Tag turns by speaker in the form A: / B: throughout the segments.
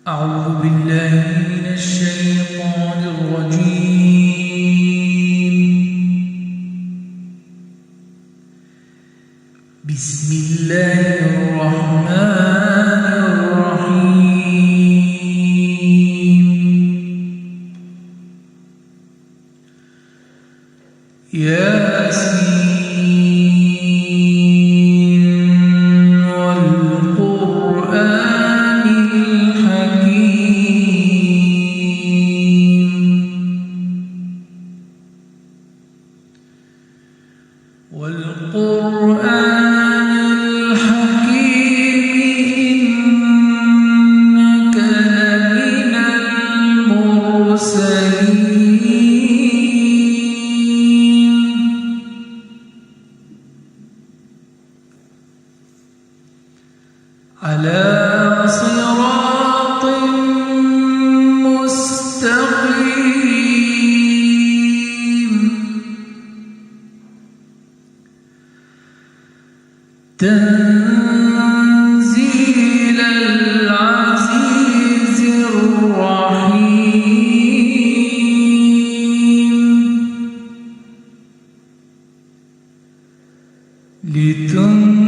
A: أعوذ بالله من الشيطان الرجيم. بسم الله الرحمن الرحيم. ياسين والقرآن الحكيم. والقرآن الحكيم إنك لمن المرسلين على صراط مستقيم. تنزيل العزيز الرحيم. لتنذر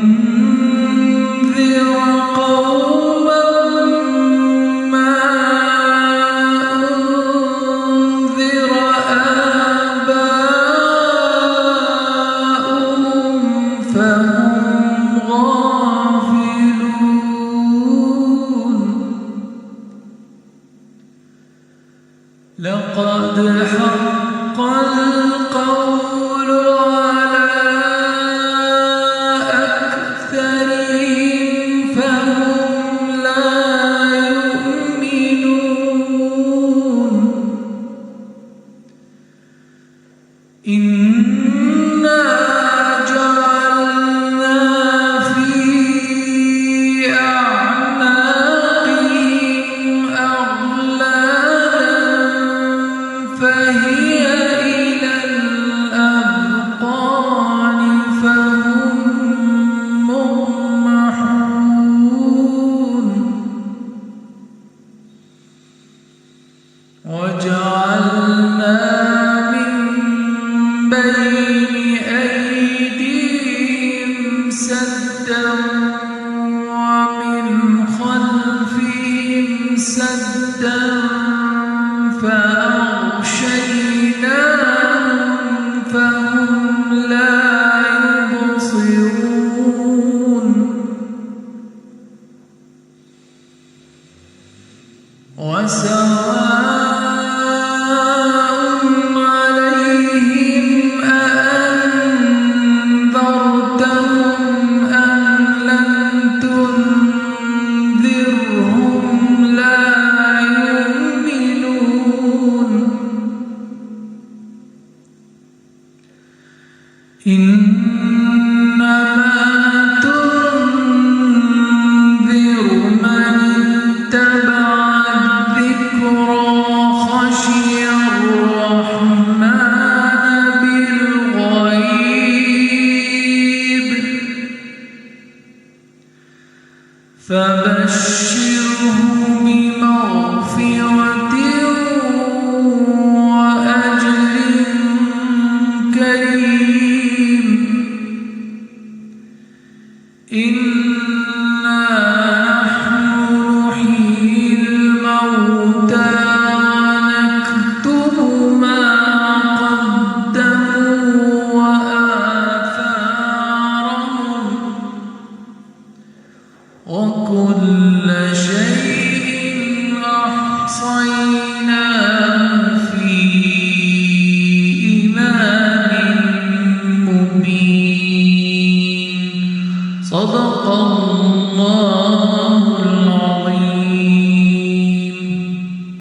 A: قوما ما أنذر آباؤهم فهم غافلون. لقد حق القول على أكثرهم فهم لا يؤمنون. إنا جعلنا في أعناقهم أغلالا فهي إلى الأذقان فهم مقمحون. وجعلنا من بين أيديهم سدا ومن خلفهم سدا فأغشيناهم فهم لا يبصرون. وسواء عليهم أأنذرتهم أم لم تنذرهم لا يؤمنون. إنما تنذر من اتبع الذكرى خشي الرحمن بالغيب فبشره بمغفرة وأجر كريم. إنا نحن نحيي الموتى ونكتب ما قدموا وآثارهم وكل شيء أحصيناه في إمام مبين. صدق الله